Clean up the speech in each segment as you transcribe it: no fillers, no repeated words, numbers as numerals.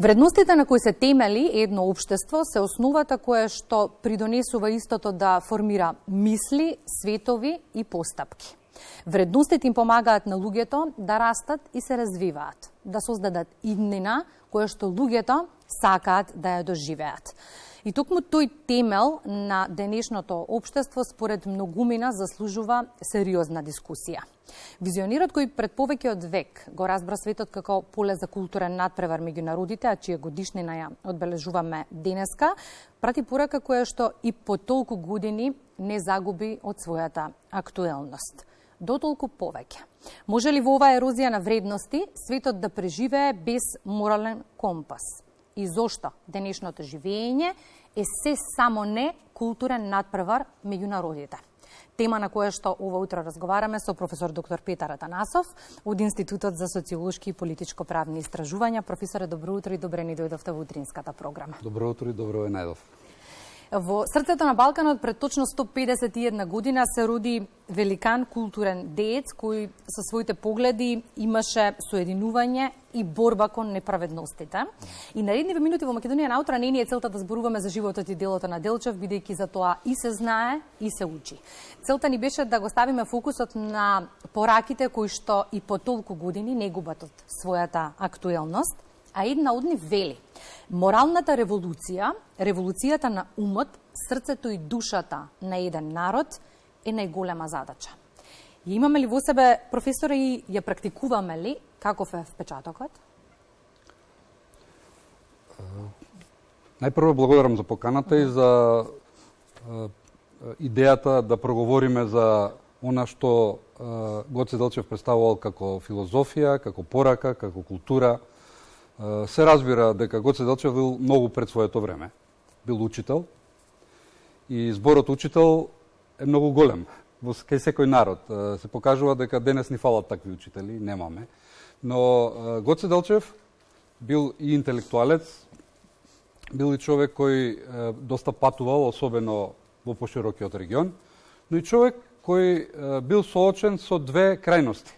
Вредностите на кои се темели едно општество се основата кое што придонесува истото да формира мисли, светови и постапки. Вредностите им помагаат на луѓето да растат и се развиваат, да создадат иднина која што луѓето сакаат да ја доживеат. И токму тој темел на денешното општество според многумина заслужува сериозна дискусија. Визионерот кој пред повеќе од век го разбра светот како поле за културен надпревар меѓу народите, а чија годишнина ја одбележуваме денеска, прати порака која што и по толку години не загуби од својата актуелност. Дотолку повеќе. Може ли во оваа ерозија на вредности светот да преживее без морален компас? И зошто денешното живење е се само не културен надпревар меѓу народите? Тема на која што ова утро разговараме со професор доктор Петар Атанасов од Институтот за социолошки и политичко-правни истражувања. Професоре, добро утро и добре ни дојдовте во утринската програма. Добро утро и добро ве најдов. Во срцето на Балканот пред точно 151 година се роди великан културен деец кој со своите погледи имаше соединување и борба кон неправедностите. И наредниве минути во Македонија наутро не ни е целта да зборуваме за животот и делото на Делчев, бидејќи за тоа и се знае и се учи. Целта ни беше да го ставиме фокусот на пораките кои што и по толку години не губат од својата актуелност, а една од нив вели: моралната револуција, револуцијата на умот, срцето и душата на еден народ е најголема задача. И имаме ли во себе, професоре, и ја практикуваме ли? Каков е впечатокот? Најпрво благодарам за поканата и за идејата да проговориме за она што Гоце Делчев представувал како филозофија, како порака, како култура. Се разбира дека Гоце Делчев бил многу пред своето време. Бил учител и зборот учител е многу голем во кај секој народ. Се покажува дека денес ни фалат такви учители, немаме. Но Гоце Делчев бил и интелектуалец, бил и човек кој доста патувал, особено во поширокиот регион, но и човек кој бил соочен со две крајности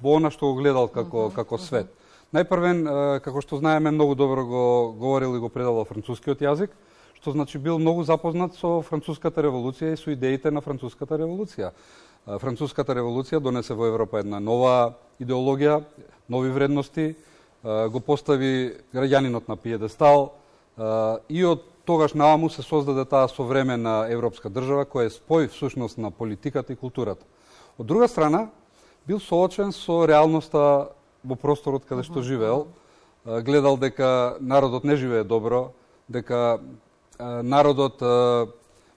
во она што го гледал како свет. Најпрвен, како што знаеме, многу добро го говорил и го предавал францускиот јазик, што значи бил многу запознат со француската револуција и со идеите на француската револуција. Француската револуција донесе во Европа една нова идеологија, нови вредности, го постави граѓанинот на пиедестал и од тогаш нааму се создаде таа современа европска држава која е спој всушност на политиката и културата. Од друга страна, бил соочен со реалноста во просторот каде што живеел, гледал дека народот не живее добро, дека народот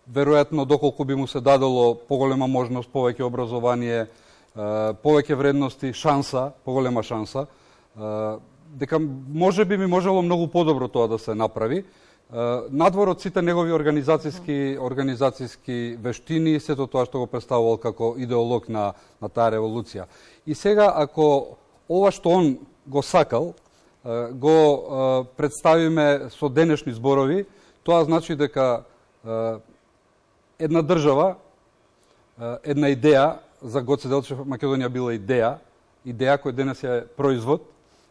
веројатно доколку би му се дадало поголема можност, повеќе образование, повеќе вредности, шанса, поголема шанса, дека можеби би можело многу подобро тоа да се направи. Надвор од сите негови организацијски вештини, сето тоа што го представувал како идеолог на таа револуција. И сега, ако ова што он го сакал, го представиме со денешни зборови, тоа значи дека една држава, една идеја, за Гоце Делчев Македонија била идеја која денес е производ,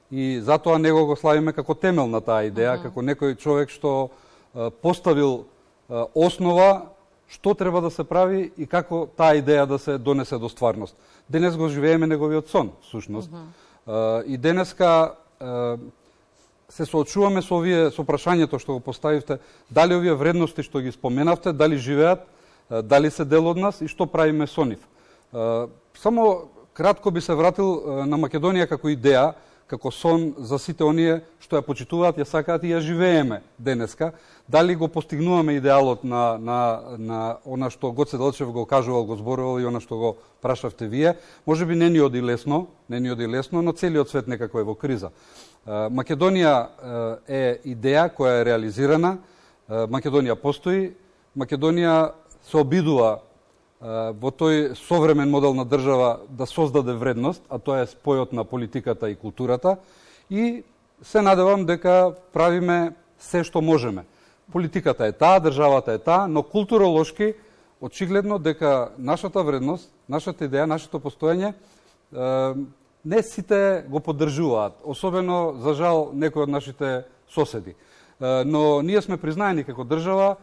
и затоа него го славиме како темел на таа идеја, како некој човек што поставил основа што треба да се прави и како таа идеја да се донесе до стварност. Денес го живееме неговиот сон, всушност. И денеска се соочуваме со прашањето што го поставивте, дали овие вредности што ги споменавте, дали живеат, дали се дел од нас и што правиме со нив. Само кратко би се вратил на Македонија како идеја, како сон за сите оние што ја почитуваат, ја сакаат и ја живееме денеска. Дали го постигнуваме идеалот на она што Гоце Делчев го кажувал, го зборувал и она што го прашавте вие, можеби не ни оди лесно, но целиот свет некако е во криза. Македонија е идеја која е реализирана, Македонија постои, Македонија се обидува во тој современ модел на држава да создаде вредност, а тоа е спојот на политиката и културата, и се надевам дека правиме се што можеме. Политиката е таа, државата е таа, но културолошки очигледно дека нашата вредност, нашата идеја, нашето постоење не сите го поддржуваат, особено за жал некои од нашите соседи. Но ние сме признаени како држава,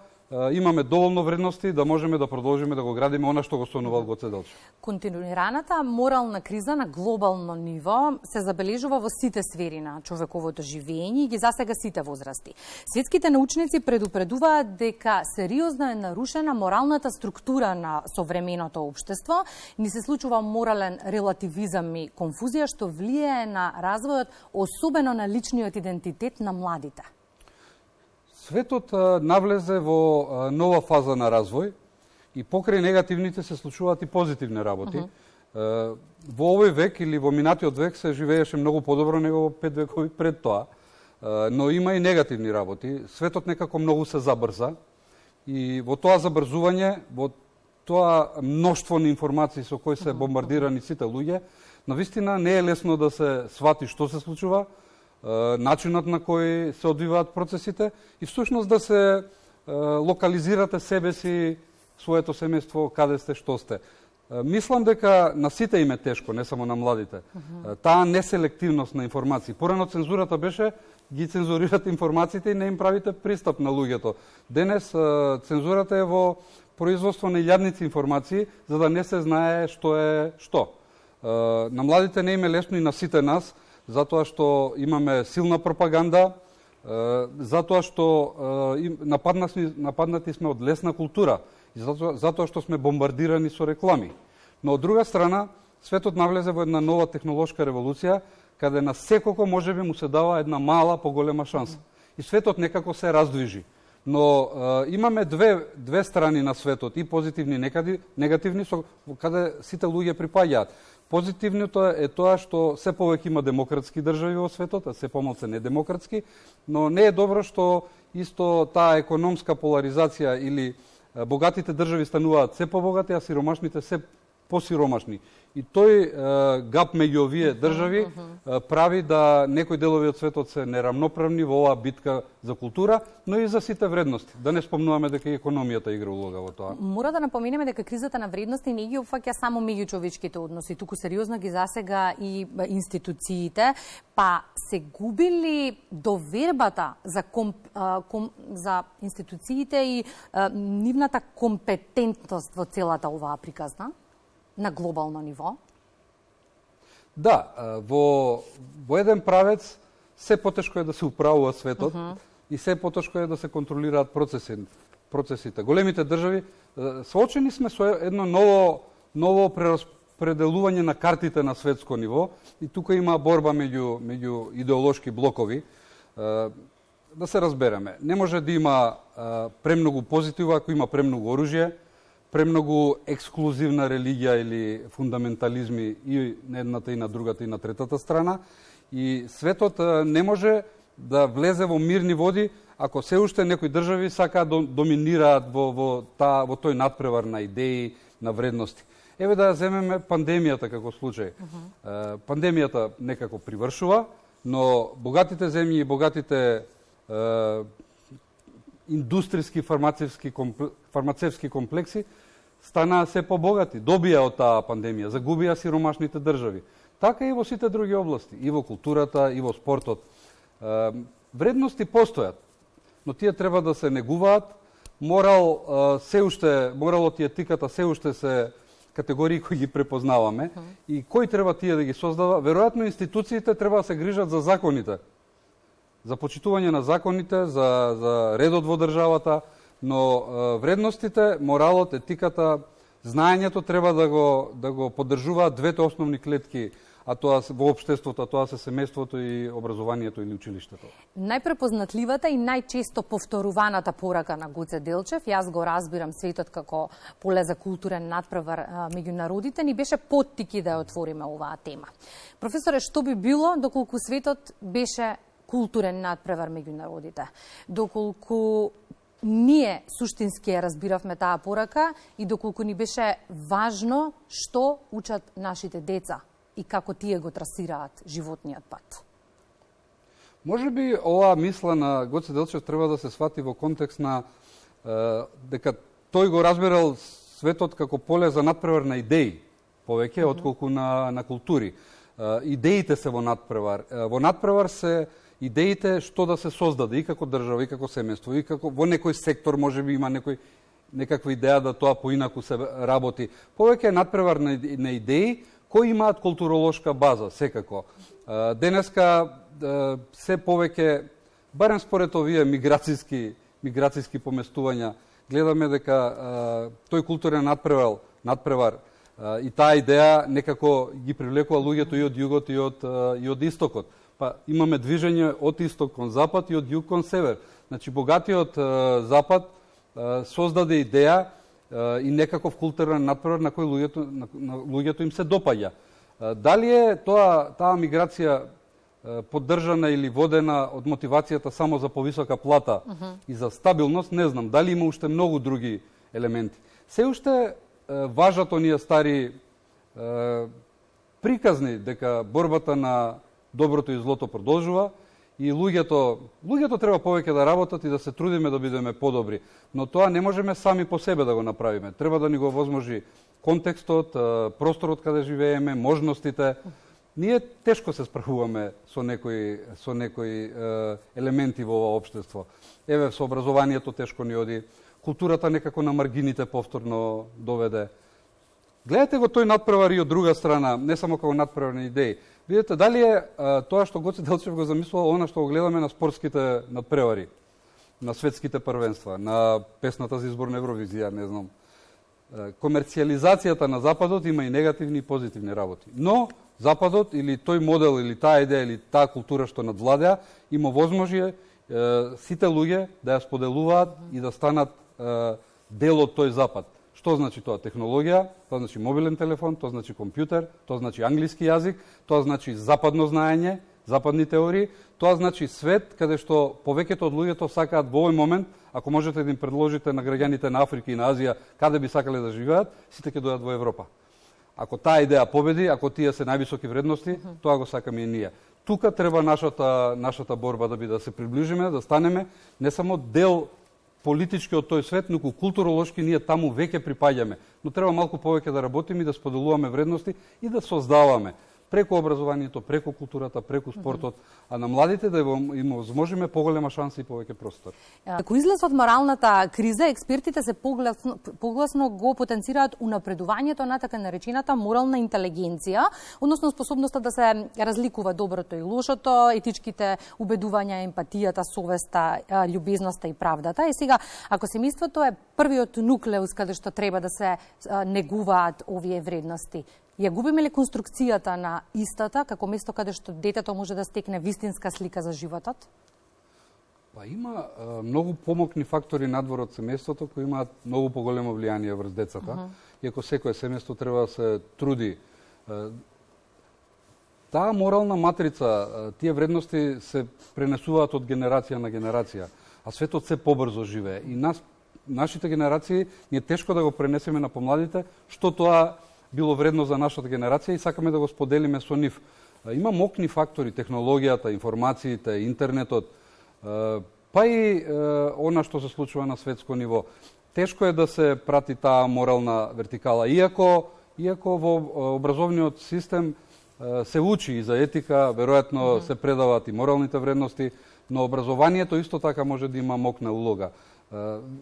имаме доволно вредности да можеме да продолжиме да го градиме она што го сонувал Гоце Делчев. Континуираната морална криза на глобално ниво се забележува во сите сфери на човековото живење и ги засега сите возрасти. Светските научници предупредуваат дека сериозно е нарушена моралната структура на современото општество, ни се случува морален релативизам и конфузија што влијае на развојот, особено на личниот идентитет на младите. Светот навлезе во нова фаза на развој и покрај негативните се случуваат и позитивни работи. Во овој век или во минатиот век се живееше многу подобро него 5 векови пред тоа, но има и негативни работи. Светот некако многу се забрза и во тоа забрзување, во тоа мноштво на информации со кои се бомбардирани сите луѓе, навистина не е лесно да се свати што се случува, начинот на кој се одвиваат процесите и всушност да се локализирате себе си, своето семејство, каде сте, што сте. Мислам дека на сите им е тешко, не само на младите. Таа неселективност на информации. Порано цензурата беше ги цензурирате информациите и не им правите пристап на луѓето. Денес цензурата е во производство на илјадници информации за да не се знае што е што. На младите не им е лесно и на сите нас, затоа што имаме силна пропаганда, затоа што нападнати сме од лесна култура, и затоа што сме бомбардирани со реклами. Но од друга страна, светот навлезе во една нова технолошка револуција, каде на секоко можеби му се дава една мала, поголема шанса. И светот некако се раздвижи. Но имаме две страни на светот, и позитивни и негативни, каде сите луѓе припаѓаат. Позитивното е тоа што се повеќе има демократски држави во светот, а се помалку недемократски, но не е добро што исто таа економска поларизација или богатите држави стануваат се побогати, а сиромашните се посиромашни. И тој гап меѓу овие држави прави да некои делови од светот се нерамноправни во оваа битка за култура, но и за сите вредности. Да не спомнуваме дека и економијата игра улога во тоа. Мора да напоменеме дека кризата на вредности не ги опфаќа само меѓучовечките односи, туку сериозно ги засега и институциите, па се губили довербата за институциите и нивната компетентност во целата оваа приказна на глобално ниво? Да, во еден правец се потешко е да се управува светот и се потешко е да се контролираат процесите. Големите држави, соочени сме со едно ново прераспределување на картите на светско ниво и тука има борба меѓу идеолошки блокови. Да се разбереме, не може да има премногу позитива ако има премногу оружје, премногу ексклузивна религија или фундаментализми и на едната и на другата и на третата страна. И светот не може да влезе во мирни води ако се уште некои држави сакаат да доминираат во тој надпревар на идеи, на вредности. Еве да земеме пандемијата како случај. Пандемијата некако привршува, но богатите земји и богатите индустријски фармацевски комплекси станаа се побогати, добија од таа пандемија, загубија сиромашните држави. Така и во сите други области, и во културата, и во спортот. Вредности постојат, но тие треба да се негуваат. Моралот и етиката се уште се категории кои ги препознаваме и кој треба тие да ги создава. Веројатно институциите треба да се грижат за законите, за почитување на законите, за редот во државата, но вредностите, моралот, етиката, знаењето треба да го поддржуваат двете основни клетки, а тоа во општеството, а тоа се семејството и образованието или училиштето. Најпрепознатливата и најчесто повторуваната порака на Гоце Делчев, јас го разбирам светот како поле за културен надпревар меѓу народите, ни беше поттики да ја отвориме оваа тема. Професоре, што би било доколку светот беше културен надпревар меѓу народите? Доколку ние суштински ја разбиравме таа порака и доколку ни беше важно што учат нашите деца и како тие го трасираат животниот пат? Може би оваа мисла на Гоце Делчев треба да се свати во контекст на дека тој го разбирал светот како поле за надпревар на идеи, повеќе отколку на култури. Идеите се во надпревар. Во надпревар се идеите што да се создаде и како држава, и како семејство, и како во некој сектор можеби има некаква идеја да тоа поинаку се работи. Повеќе е надпревар на идеи кои имаат културолошка база, секако. Денеска се повеќе, барем според овие миграцијски поместувања, гледаме дека тој културен надпревар и таа идеја некако ги привлекува луѓето и од југот и од истокот. Па имаме движење од исток кон запад и од југ кон север. Значи богатиот запад создаде идеја и некаков културен надпревар на кој луѓето им се допаѓа. Дали е таа миграција поддржана или водена од мотивацијата само за повисока плата и за стабилност, не знам. Дали има уште многу други елементи. Се уште важат оние стари приказни дека борбата на доброто и злото продолжува и луѓето треба повеќе да работат и да се трудиме да бидеме подобри. Но тоа не можеме сами по себе да го направиме. Треба да ни го возможи контекстот, просторот каде живееме, можностите. Ние тешко се справуваме со некои елементи во ова општество. Еве, со образованието тешко ни оди, културата некако на маргините повторно доведе. Гледате го тој надпревар и од друга страна, не само како надпревар на идеи. Видете, дали е тоа што Гоце Делчев го замислувал, она што го гледаме на спортските надпревари, на светските првенства, на песната за избор на Евровизија, не знам. Комерцијализацијата на Западот има и негативни и позитивни работи. Но Западот или тој модел, или таа идеја, или таа култура што надвладеа, има возможие сите луѓе да ја споделуваат и да станат дел од тој Запад. Што значи тоа? Технологија, тоа значи мобилен телефон, тоа значи компјутер, тоа значи англиски јазик, тоа значи западно знаење, западни теории, тоа значи свет каде што повеќето од луѓето сакаат во овој момент, ако можете да им предложите на граѓаните на Африка и на Азија каде би сакале да живеат, сите ќе дојдат во Европа. Ако таа идеја победи, ако тие се највисоки вредности, тоа го сакаме и ние. Тука треба нашата борба да биде, да се приближиме, да станеме не само дел политички од тој свет, но културолошки ние таму веќе припаѓаме. Но треба малку повеќе да работиме и да споделуваме вредности и да создаваме преку образованието, преку културата, преку спортот, а на младите да им возможиме поголема шанса и повеќе простор. Како излез од моралната криза, експертите се погласно го потенцираат унапредувањето на така наречената морална интелигенција, односно способноста да се разликува доброто и лошото, етичките убедувања, емпатијата, совеста, љубезноста и правдата. И сега, ако семејството е првиот нуклеус каде што треба да се негуваат овие вредности, ја губиме ли конструкцијата на истата како место каде што детето може да стекне вистинска слика за животот? Па има многу помокни фактори надвор од семејството кои имаат многу поголемо влијание врз децата. Иако секое семејство треба да се труди. Таа морална матрица, тие вредности се пренесуваат од генерација на генерација, а светот се побрзо живее. И нашите генерации ни е тешко да го пренесеме на помладите, што тоа било вредно за нашата генерација и сакаме да го споделиме со нив. Има мокни фактори, технологијата, информациите, интернетот, па и она што се случува на светско ниво. Тешко е да се прати таа морална вертикала, иако во образовниот систем се учи и за етика, веројатно се предаваат и моралните вредности, но образованието исто така може да има мокна улога.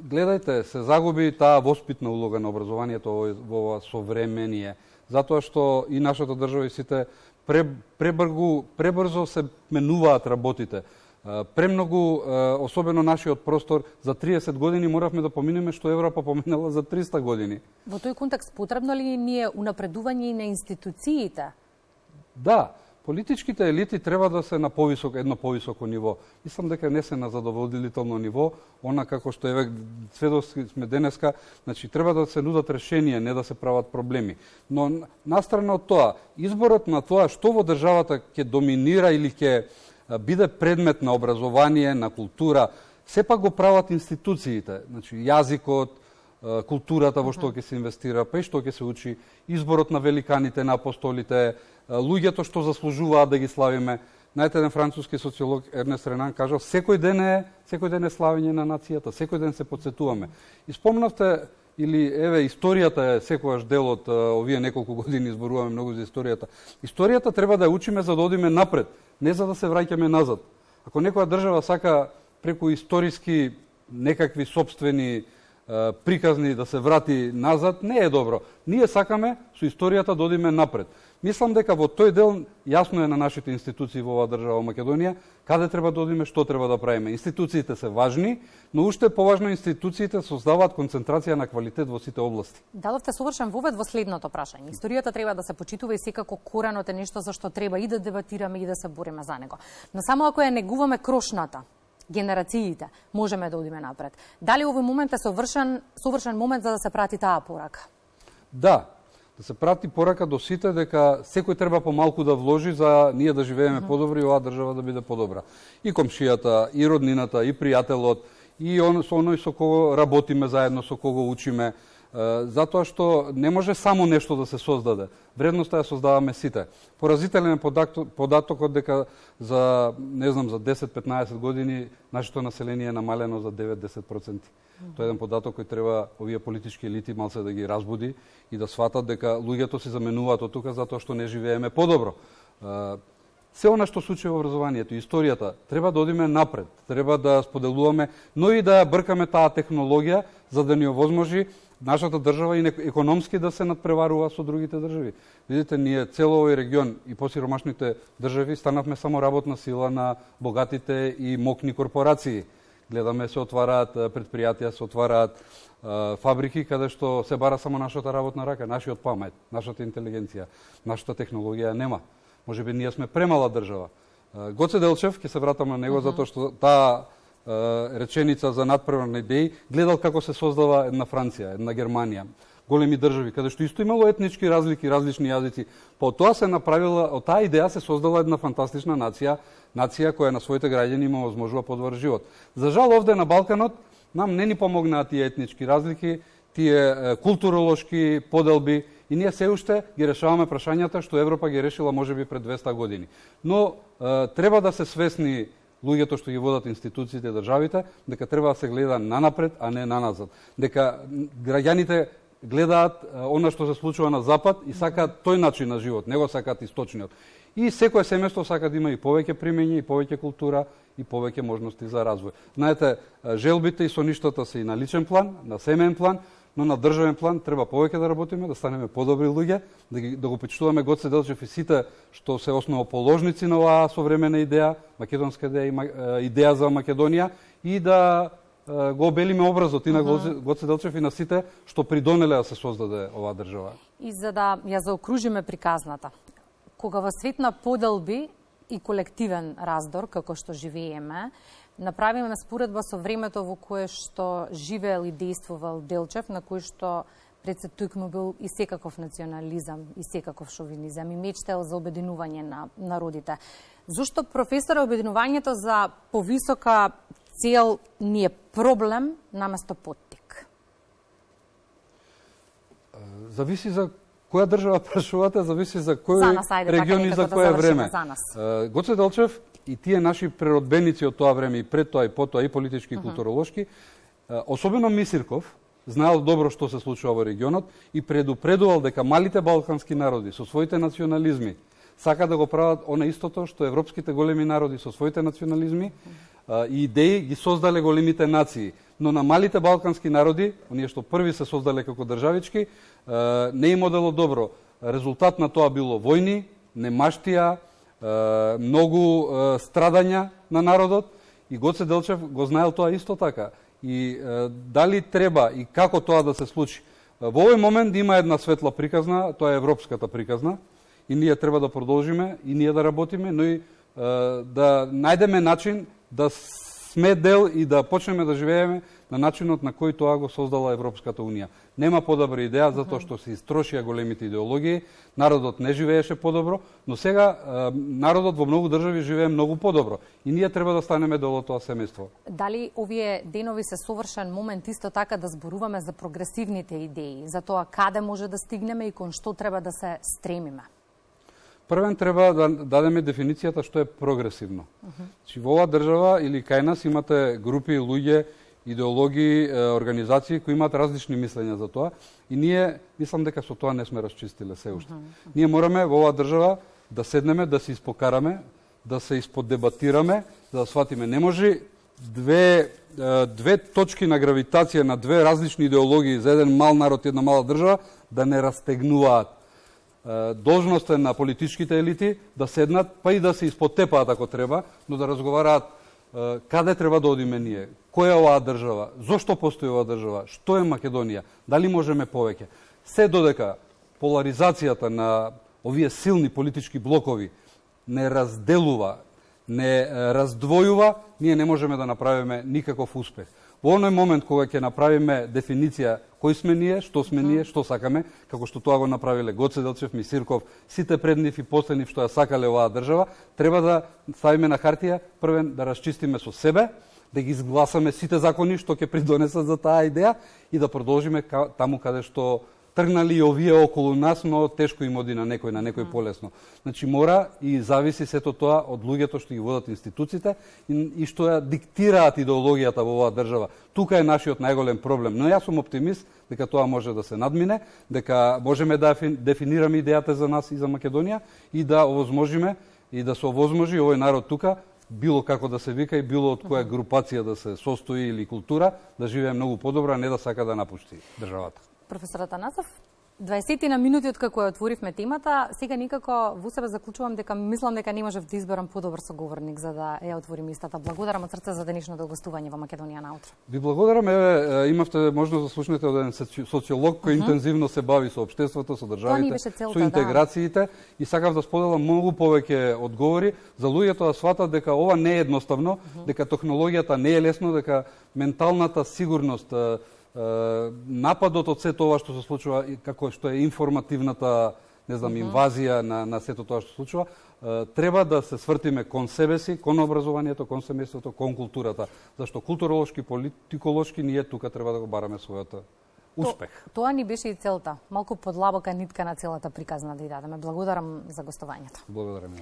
Гледајте, се загуби таа воспитна улога на образованието во ова современие, затоа што и нашата држава и сите пребрзо се менуваат работите. Премногу, особено нашиот простор, за 30 години моравме да поминеме што Европа поминала за 300 години. Во тој контекст потребно ли ни е унапредување на институциите? Да, политичките елити треба да се на едно повисоко ниво. Мислам дека не се на задоволително ниво, она како што еве сведоци сме денеска, значи треба да се нудат решенија, не да се прават проблеми. Но настрана од тоа, изборот на тоа што во државата ќе доминира или ќе биде предмет на образование, на култура, сепак го прават институциите, значи јазикот, културата во што ќе се инвестира, па и што ќе се учи, изборот на великаните, на апостолите, луѓето што заслужуваат да ги славиме. Знаете, еден француски социолог Ернест Ренан кажал, секој ден е славење на нацијата, секој ден се потсетуваме. И спомнавте или еве историјата е секогаш дел од овие неколку години зборуваме многу за историјата. Историјата треба да ја учиме за да одиме напред, не за да се враќаме назад. Ако некоја држава сака преку историски некакви сопствени приказни да се врати назад, не е добро. Ние сакаме со историјата да одиме напред. Мислам дека во тој дел јасно е на нашите институции во оваа држава Македонија каде треба да одиме, што треба да правиме. Институциите се важни, но уште поважно институциите создаваат концентрација на квалитет во сите области. Дадовте совршен вовед во следното прашање. Историјата треба да се почитува и секако коренот е нешто за што треба и да дебатираме и да се бориме за него. Но само ако ја негуваме крошната, генерациите, можеме да одиме напред. Дали овој момент е совршен момент за да се прати таа порака? Да се прати порака до сите дека секој треба помалку да вложи за ние да живееме подобро и оваа држава да биде подобра. И комшијата, и роднината, и пријателот, и оној со кого работиме заедно, со кого учиме, затоа што не може само нешто да се создаде. Вредноста ја создаваме сите. Поразителен е податокот дека за, не знам, за 10-15 години нашето население е намалено за 9-10%. Тоа е еден податок кој треба овие политички елити малце да ги разбуди и да сватат дека луѓето се заменуваат од тука затоа што не живееме подобро. Се она што случи во образованието, историјата, треба да одиме напред, треба да споделуваме, но и да бркаме таа технологија за да ни овозможи нашата држава и економски да се надпреварува со другите држави. Видите, ние цело овој регион и посиромашните држави станавме само работна сила на богатите и мокни корпорации. Гледаме се отвараат предпријатија, се отвараат фабрики каде што се бара само нашата работна рака, нашиот памет, нашата интелигенција, нашата технологија нема. Можеби ние сме премала држава. Гоце Делчев, ќе се вратам на него затоа што таа реченица за надпреварни идеи гледал како се создава една Франција, една Германија, големи држави каде што исто имало етнички разлики, различни јазици. По тоа се направила, од таа идеја се создала една фантастична нација, нација која на своите граѓани има возможува подобар живот. За жал овде на Балканот нам не ни помогнаа тие етнички разлики, тие културолошки поделби и ние се уште ги решаваме прашањата што Европа ги решила можеби пред 200 години. Но треба да се свесни луѓето што ги водат институциите и државите, дека треба да се гледа нанапред, а не наназад. Дека граѓаните гледаат она што се случува на запад и сакаат тој начин на живот, не го сакаат источниот. И секое семејство сака да има и повеќе примење, и повеќе култура, и повеќе можности за развој. Знаете, желбите и соништата се и на личен план, на семеен план, но на државен план треба повеќе да работиме, да станеме подобри луѓе, да го почитуваме Гоце Делчев и сите што се основоположници на оваа современа идеја, македонска идеја и идеја за Македонија и да го обелиме образот и на Гоце Делчев и на сите што придонеле да се создаде оваа држава. И за да ја заокружиме приказната, кога во свет на поделби и колективен раздор, како што живееме, направиме споредба со времето во кое што живеел и действувал Делчев, на кој што пред се токму бил и секаков национализам, и секаков шовинизам, и мечтал за обединување на народите. Зошто, професоре, обединувањето за повисока цел ни е проблем наместо поттик? Зависи за која држава прашувате, зависи за кој регион и за кое време. Гоце Делчев и тие наши преродбеници од тоа време и пред тоа и потоа и политички и културолошки, особено Мисирков, знаел добро што се случува во регионот и предупредувал дека малите балкански народи со своите национализми сака да го прават она истото што европските големи народи со своите национализми и идеи ги создале големите нации. Но на малите балкански народи, оние што први се создале како државички, не им одело добро. Резултат на тоа било војни, немаштија, многу страдања на народот и Гоце Делчев го знаел тоа исто така. И дали треба и како тоа да се случи. Во овој момент има една светла приказна, тоа е европската приказна и ние треба да продолжиме и ние да работиме, но и да најдеме начин да сме дел и да почнеме да живееме на начинот на кој тоа го создала Европската Унија. Нема подобра идеја затоа што се истрошија големите идеологии, народот не живееше подобро, но сега народот во многу држави живее многу подобро и ние треба да станеме дел од тоа семејство. Дали овие денови се совршен момент исто така да зборуваме за прогресивните идеи, за тоа каде може да стигнеме и кон што треба да се стремиме? Првен треба да дадеме дефиницијата што е прогресивно. Во оваа држава или кај нас имате групи луѓе идеологии, организации кои имаат различни мислења за тоа и ние мислам дека со тоа не сме расчистиле се уште. Ние мораме во оваа држава да седнеме, да се испокараме, да се исподдебатираме, да сватиме. Не може две точки на гравитација на две различни идеологии за еден мал народ и една мала држава да не растегнуваат. Должност е на политичките елити да седнат, па и да се исподтепаат ако треба, но да разговараат каде треба да одиме ние, која е оваа држава, зошто постои оваа држава, што е Македонија, дали можеме повеќе. Се додека поларизацијата на овие силни политички блокови не разделува, не раздвојува, ние не можеме да направиме никаков успех. Во оној момент кога ќе направиме дефиниција кои сме ние, што сакаме, како што тоа го направиле Гоце Делчев, Мисирков, сите пред нив и после нив што ја сакале оваа држава, треба да ставиме на хартија, првен да расчистиме со себе, да ги изгласаме сите закони што ќе придонесат за таа идеја и да продолжиме таму каде што тргнали и овие околу нас, но тешко им оди на некој полесно. Значи мора и зависи сето тоа од луѓето што ги водат институциите и што ја диктираат идеологијата во оваа држава. Тука е нашиот најголем проблем, но јас сум оптимист дека тоа може да се надмине, дека можеме да дефинираме идејата за нас и за Македонија и да овозможиме и да се овозможи овој народ тука било како да се вика и било од која групација да се состои или култура, да живее многу подобро, а не да сака да напушти државата. Професор Атанасов, 20 на минути од како ја отворивме темата, сега никако во себе заклучувам дека мислам дека не можев да изберам подобар соговорник за да ја отворим истата. Благодарам од срце за денешното гостување во Македонија наутро. Ви благодарам, имавте можност да слушнете од еден социолог кој интензивно се бави со општеството, со државите, со интеграциите и сакав да споделам многу повеќе одговори за луѓето да сватат дека ова не е едноставно, дека технологијата не е лесно, дека менталната сигурност, нападот од сето ова што се случува, како што е информативната, не знам, инвазија на сето тоа што се случува, треба да се свртиме кон себе си, кон образованието, кон семејството, кон културата, зашто културолошки, политиколошки ние тука треба да го бараме својата успех. Тоа ни беше и целта, малку подлабока нитка на целата приказна да ја дадеме. Благодарам за гостувањето. Благодарам.